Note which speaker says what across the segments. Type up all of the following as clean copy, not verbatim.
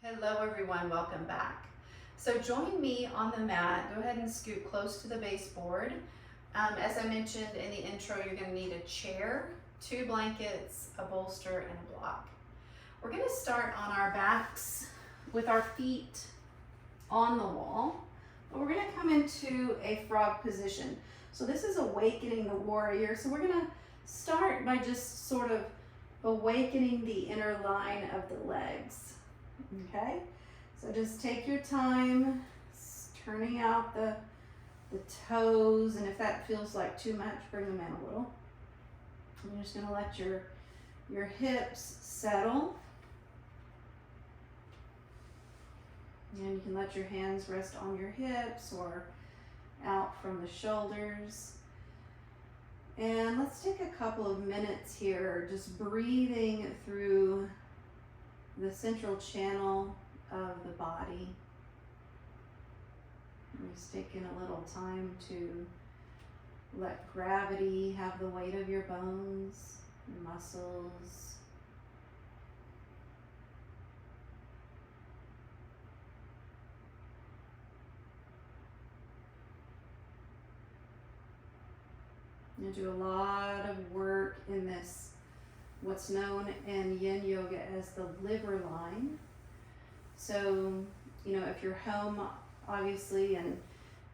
Speaker 1: Hello everyone, welcome back. So join me on the mat. Go ahead and scoot close to the baseboard. As I mentioned in the intro, you're going to need a chair, 2 blankets, a bolster, and a block. We're going to start on our backs with our feet on the wall. But we're going to come into a frog position. So this is awakening the warrior. So we're going to start by just sort of awakening the inner line of the legs. Okay, so just take your time turning out the toes, and if that feels like too much, bring them in a little. I'm just going to let your hips settle, and you can let your hands rest on your hips or out from the shoulders. And let's take a couple of minutes here just breathing through the central channel of the body. And just taking a little time to let gravity have the weight of your bones, your muscles. You do a lot of work in this, what's known in Yin Yoga as the liver line. So, if you're home, obviously, and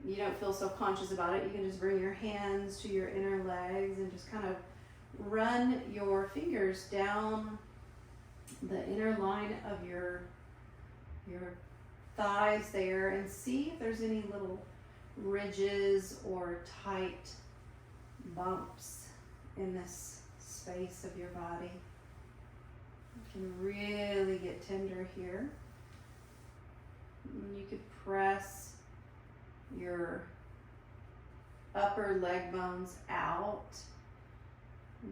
Speaker 1: you don't feel so conscious about it, you can just bring your hands to your inner legs and just kind of run your fingers down the inner line of your thighs there and see if there's any little ridges or tight bumps in this space of your body. You can really get tender here. And you could press your upper leg bones out.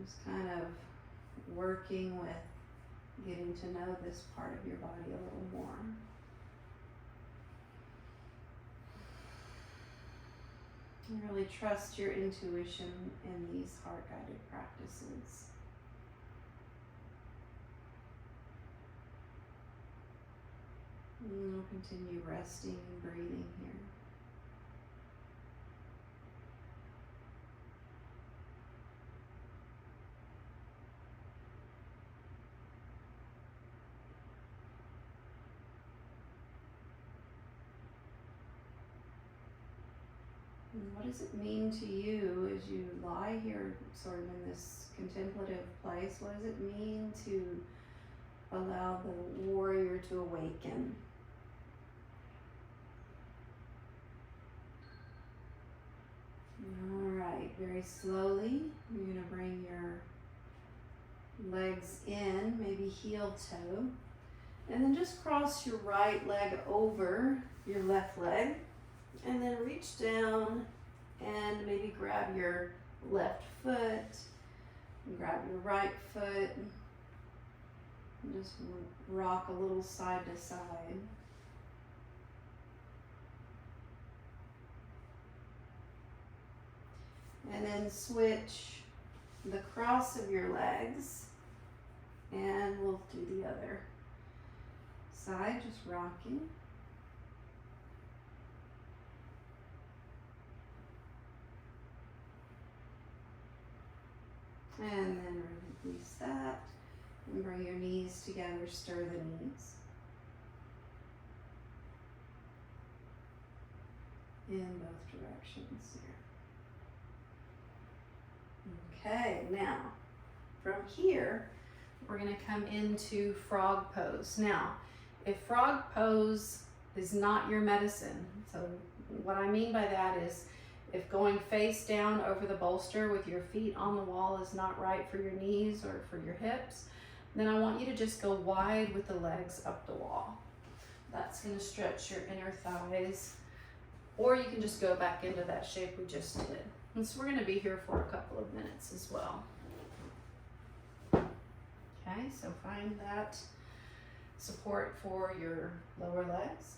Speaker 1: Just kind of working with getting to know this part of your body a little more. And really trust your intuition in these heart-guided practices. And we'll continue resting and breathing here. And what does it mean to you as you lie here sort of in this contemplative place? What does it mean to allow the warrior to awaken? All right, very slowly, you're going to bring your legs in, maybe heel toe, and then just cross your right leg over your left leg, and then reach down and maybe grab your left foot, and grab your right foot, and just rock a little side to side. And then switch the cross of your legs, and we'll do the other side, just rocking. And then release that, and bring your knees together, stir the knees. In both directions here. Okay, now from here, we're going to come into frog pose. Now, if frog pose is not your medicine, so what I mean by that is if going face down over the bolster with your feet on the wall is not right for your knees or for your hips, then I want you to just go wide with the legs up the wall. That's going to stretch your inner thighs, or you can just go back into that shape we just did. And so we're going to be here for a couple of minutes as well. Okay, so find that support for your lower legs.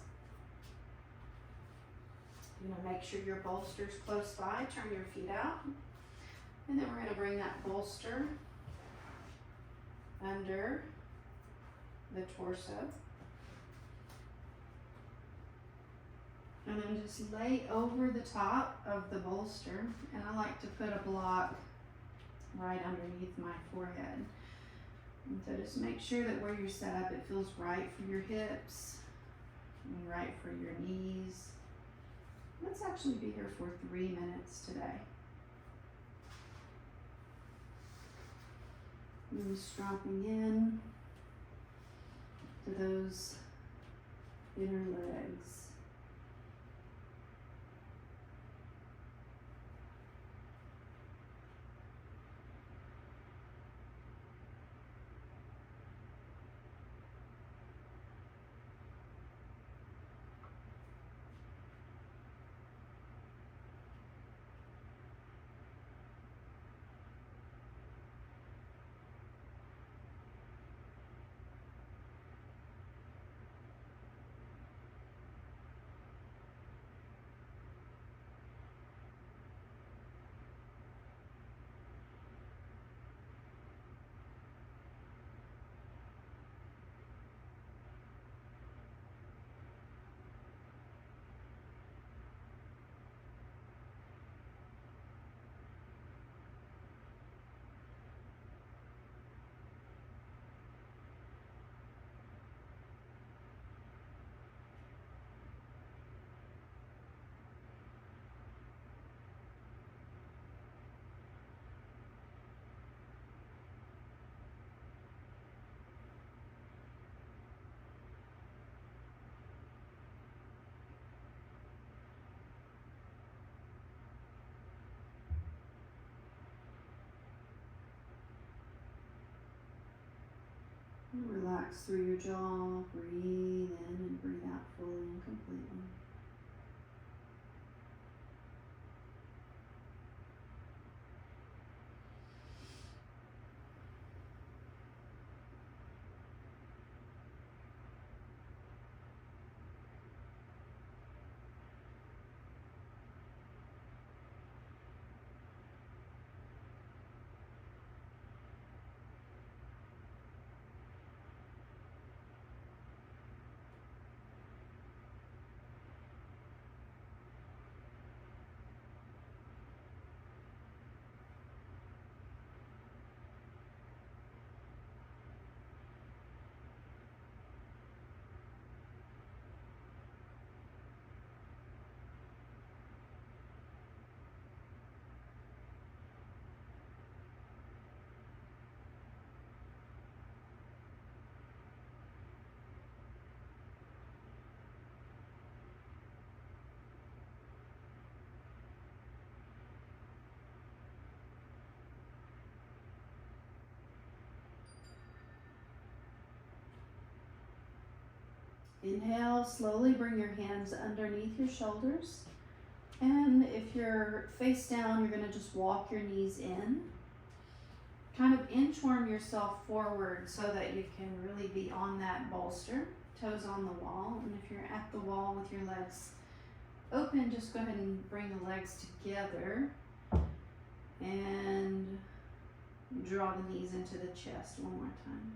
Speaker 1: Make sure your bolster's close by. Turn your feet out. And then we're going to bring that bolster under the torso. And then just lay over the top of the bolster. And I like to put a block right underneath my forehead. And so just make sure that where you're set up, it feels right for your hips and right for your knees. Let's actually be here for 3 minutes today. And stropping in to those inner legs. Relax through your jaw, breathe in and breathe out fully and completely. Inhale, slowly bring your hands underneath your shoulders. And if you're face down, you're gonna just walk your knees in. Kind of inchworm yourself forward so that you can really be on that bolster, toes on the wall. And if you're at the wall with your legs open, just go ahead and bring the legs together and draw the knees into the chest one more time.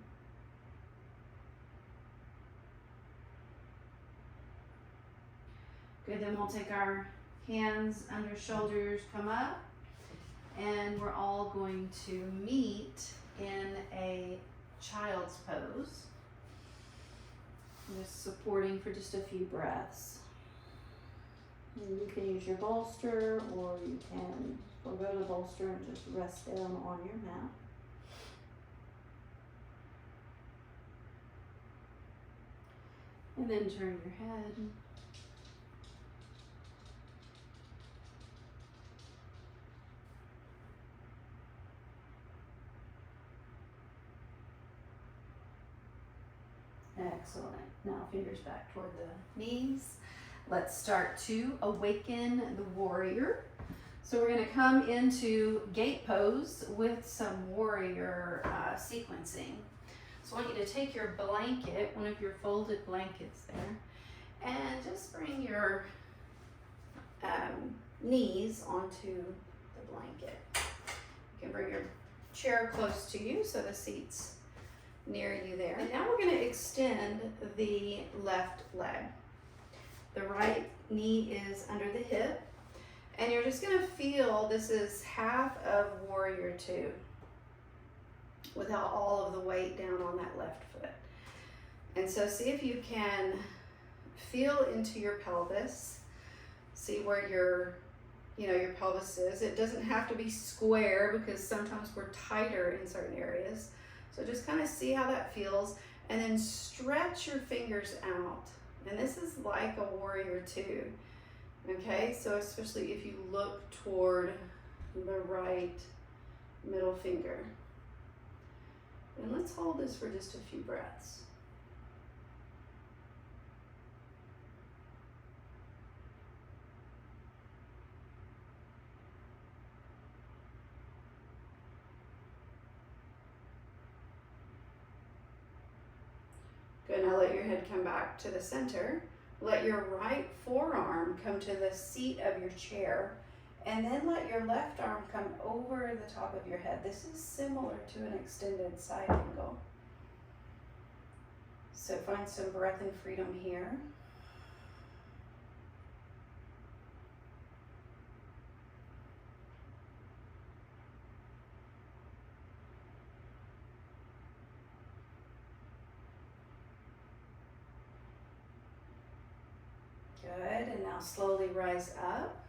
Speaker 1: Good, then we'll take our hands under shoulders, come up, and we're all going to meet in a child's pose. Just supporting for just a few breaths. And you can use your bolster, or you can forgo the bolster and just rest down on your mat. And then turn your head. Excellent. Now fingers back toward the knees. Let's start to awaken the warrior. So we're going to come into gate pose with some warrior sequencing. So I want you to take your blanket, one of your folded blankets there, and just bring your knees onto the blanket. You can bring your chair close to you so the seat's near you there. And now we're going to extend the left leg. The right knee is under the hip. And you're just gonna feel this is half of warrior two without all of the weight down on that left foot. And so see if you can feel into your pelvis. See where your pelvis is. It doesn't have to be square because sometimes we're tighter in certain areas. So just kind of see how that feels and then stretch your fingers out. And this is like a warrior two. Okay, so especially if you look toward the right middle finger. And let's hold this for just a few breaths. Good, now let your head come back to the center. Let your right forearm come to the seat of your chair, and then let your left arm come over the top of your head. This is similar to an extended side angle. So find some breath and freedom here. Good, and now slowly rise up.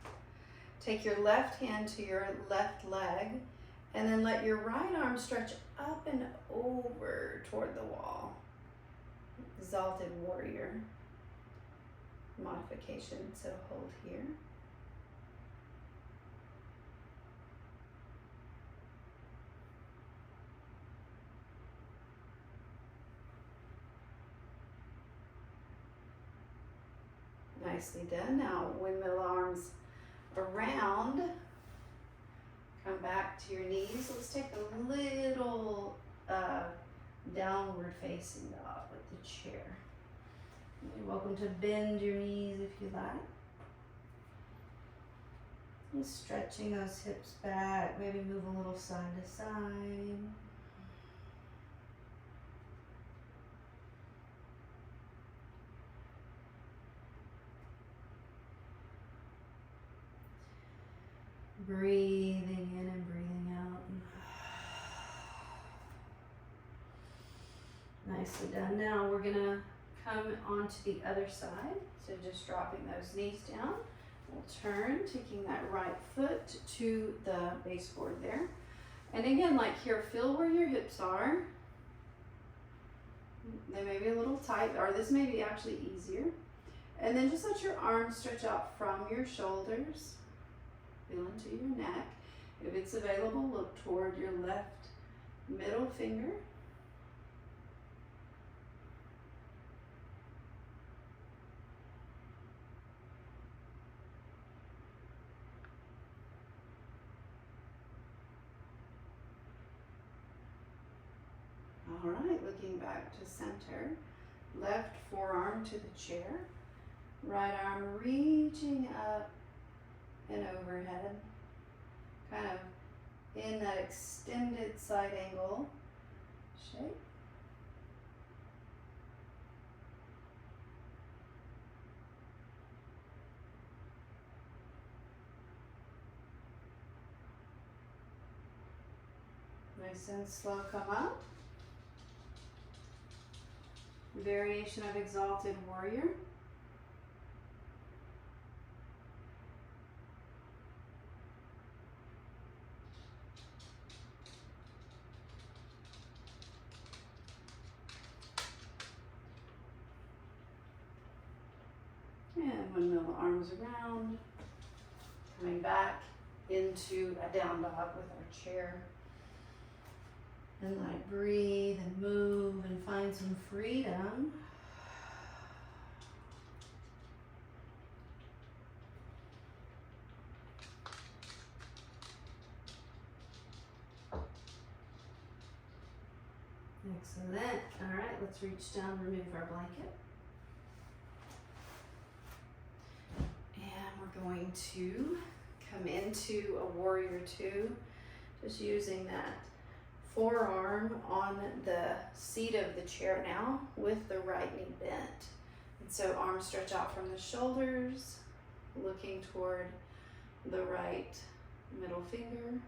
Speaker 1: Take your left hand to your left leg, and then let your right arm stretch up and over toward the wall. Exalted warrior modification, so hold here. Nicely done. Now windmill arms around. Come back to your knees. Let's take a little downward facing dog with the chair. You're welcome to bend your knees if you like. And stretching those hips back. Maybe move a little side to side. Breathing in and breathing out. Nicely done. Now we're gonna come onto the other side. So just dropping those knees down. We'll turn, taking that right foot to the baseboard there. And again, like here, feel where your hips are. They may be a little tight, or this may be actually easier. And then just let your arms stretch out from your shoulders. Feel into your neck. If it's available, look toward your left middle finger. All right, looking back to center. Left forearm to the chair. Right arm reaching up and overhead, kind of in that extended side angle shape. Nice and slow, come up. Variation of exalted warrior. And windmill arms around, coming back into a down dog with our chair. And like breathe and move and find some freedom. Excellent. All right, let's reach down, remove our blanket. And we're going to come into a warrior two, just using that forearm on the seat of the chair now with the right knee bent. And so arms stretch out from the shoulders, looking toward the right middle finger.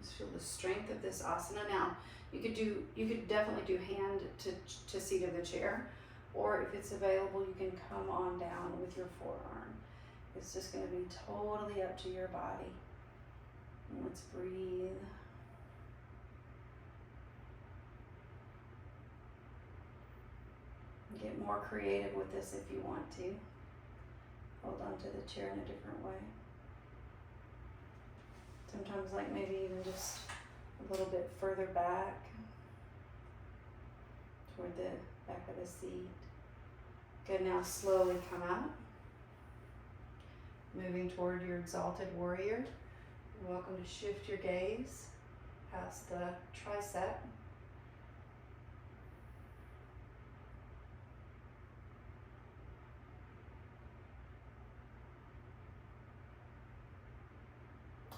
Speaker 1: Just feel the strength of this asana. Now, you could definitely do hand to seat of the chair, or if it's available, you can come on down with your forearm. It's just going to be totally up to your body. And let's breathe. Get more creative with this if you want to. Hold on to the chair in a different way. Sometimes like maybe even just a little bit further back toward the back of the seat. Good, now slowly come out. Moving toward your exalted warrior. You're welcome to shift your gaze past the tricep.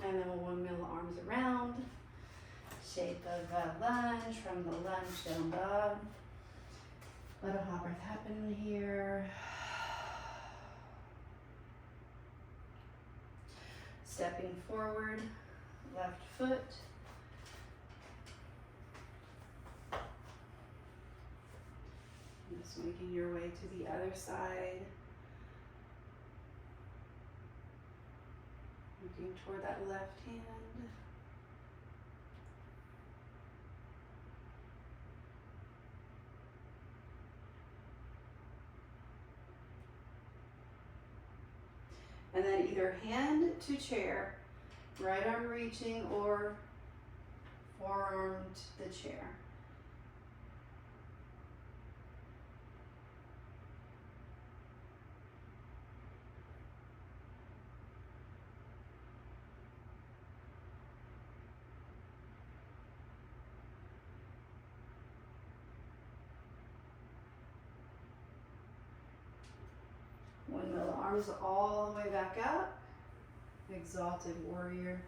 Speaker 1: And then we'll windmill the arms around. Shape of a lunge from the lunge down dog. Let a hot breath happen here. Stepping forward, left foot. Just making your way to the other side. Looking toward that left hand. And then either hand to chair, right arm reaching, or forearm to the chair. Windmill the arms all the way back up. Exalted warrior.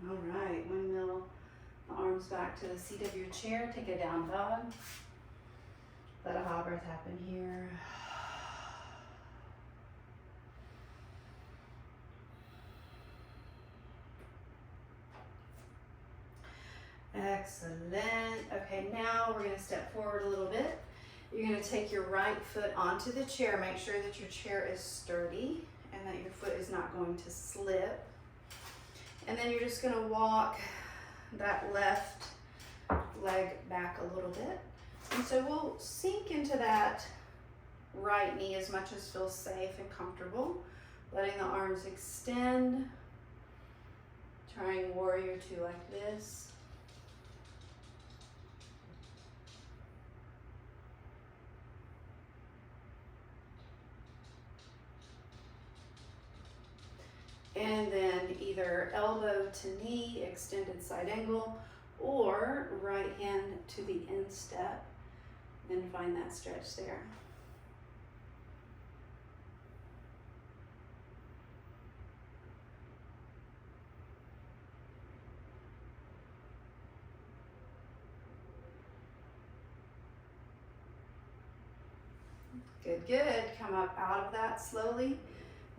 Speaker 1: All right, windmill the arms back to the seat of your chair. Take a down dog. Let a hot breath happen here. Excellent. Okay, now we're going to step forward a little bit. You're going to take your right foot onto the chair. Make sure that your chair is sturdy and that your foot is not going to slip. And then you're just going to walk that left leg back a little bit. And so we'll sink into that right knee as much as feels safe and comfortable. Letting the arms extend. Trying warrior two like this. And then either elbow to knee, extended side angle, or right hand to the instep, and find that stretch there. Good, good. Come up out of that slowly.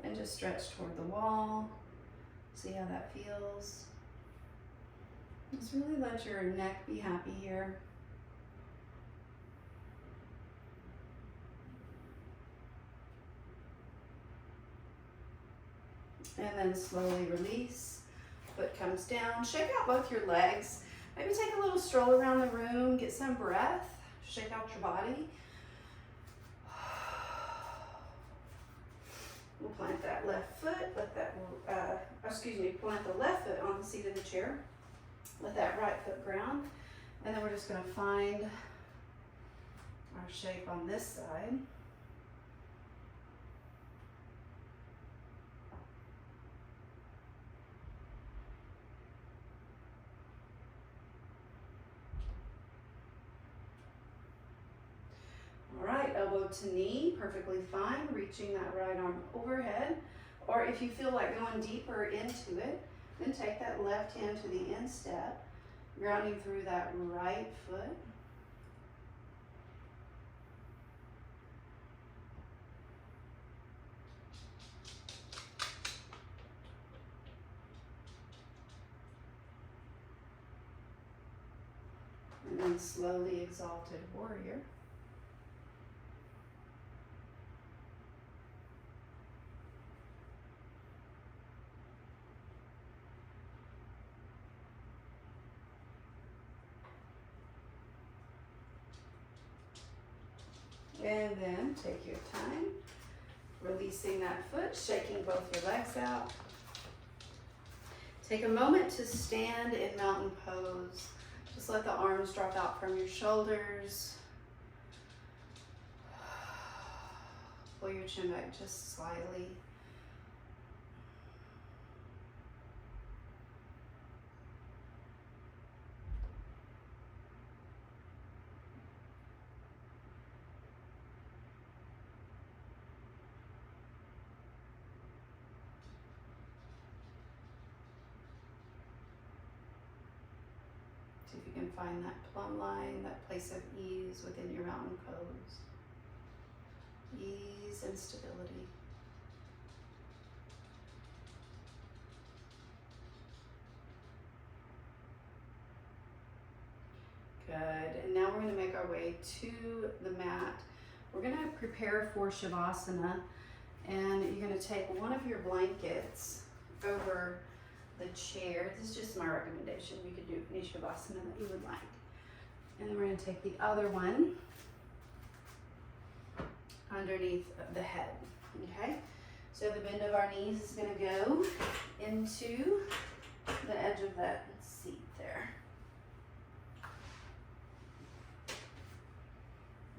Speaker 1: And just stretch toward the wall. See how that feels. Just really let your neck be happy here. And then slowly release. Foot comes down. Shake out both your legs. Maybe take a little stroll around the room. Get some breath. Shake out your body. We'll plant that left foot, let that, plant the left foot on the seat of the chair. Let that right foot ground. And then we're just gonna find our shape on this side. elbow to knee, perfectly fine, reaching that right arm overhead. Or if you feel like going deeper into it, then take that left hand to the instep, grounding through that right foot. And then slowly exalted warrior. And then take your time, releasing that foot, shaking both your legs out. Take a moment to stand in mountain pose. Just let the arms drop out from your shoulders. Pull your chin back just slightly. See if you can find that plumb line, that place of ease within your mountain pose. Ease and stability. Good, and now we're going to make our way to the mat. We're going to prepare for Shavasana, and you're going to take one of your blankets over the chair. This is just my recommendation. You could do any Shavasana that you would like. And then we're going to take the other one underneath the head, okay? So the bend of our knees is going to go into the edge of that seat there.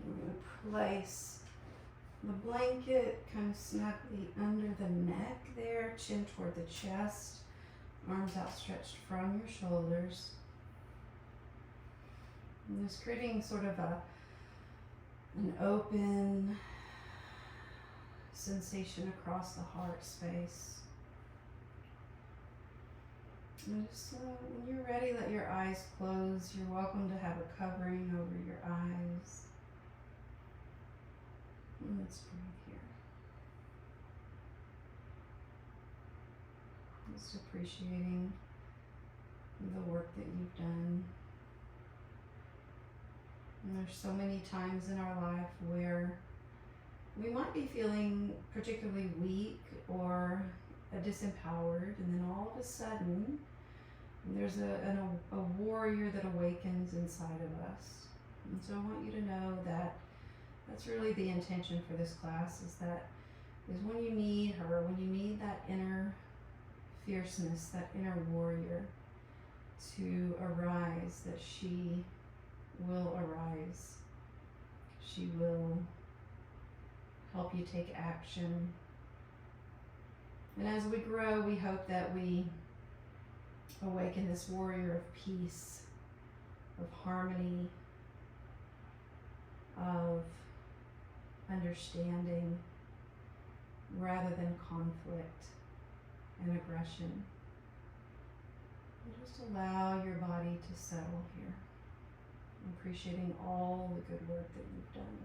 Speaker 1: We're going to place the blanket kind of snugly under the neck there, chin toward the chest, arms outstretched from your shoulders. And just creating sort of an open sensation across the heart space. And just when you're ready, let your eyes close. You're welcome to have a covering over your eyes. And let's breathe here. Just appreciating the work that you've done. And there's so many times in our life where we might be feeling particularly weak or disempowered, and then all of a sudden there's a warrior that awakens inside of us. And so I want you to know that that's really the intention for this class, is when you need her, when you need that inner fierceness, that inner warrior to arise, that she will arise. She will help you take action. And as we grow, we hope that we awaken this warrior of peace, of harmony, of understanding, rather than conflict and aggression. And just allow your body to settle here, appreciating all the good work that you've done.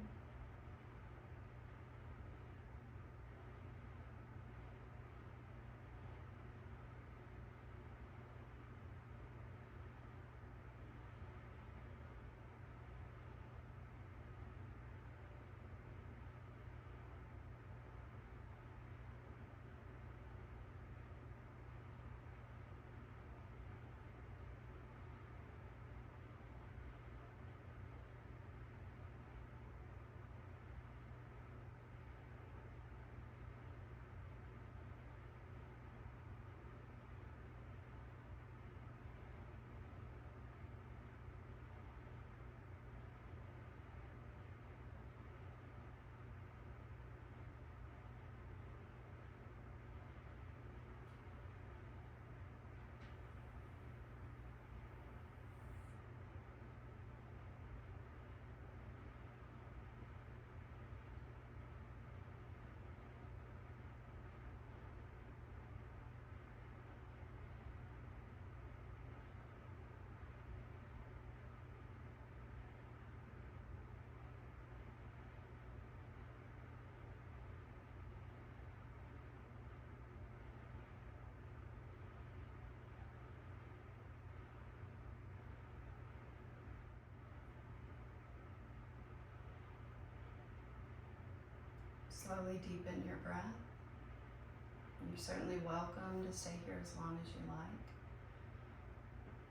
Speaker 1: Slowly deepen your breath. You're certainly welcome to stay here as long as you like.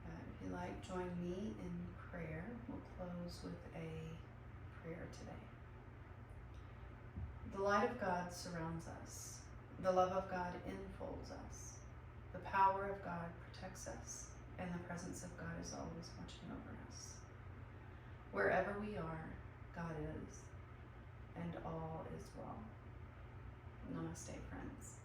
Speaker 1: If you like, join me in prayer. We'll close with a prayer today. The light of God surrounds us. The love of God enfolds us. The power of God protects us. And the presence of God is always watching over us. Wherever we are, God is, and all is well. Namaste, friends.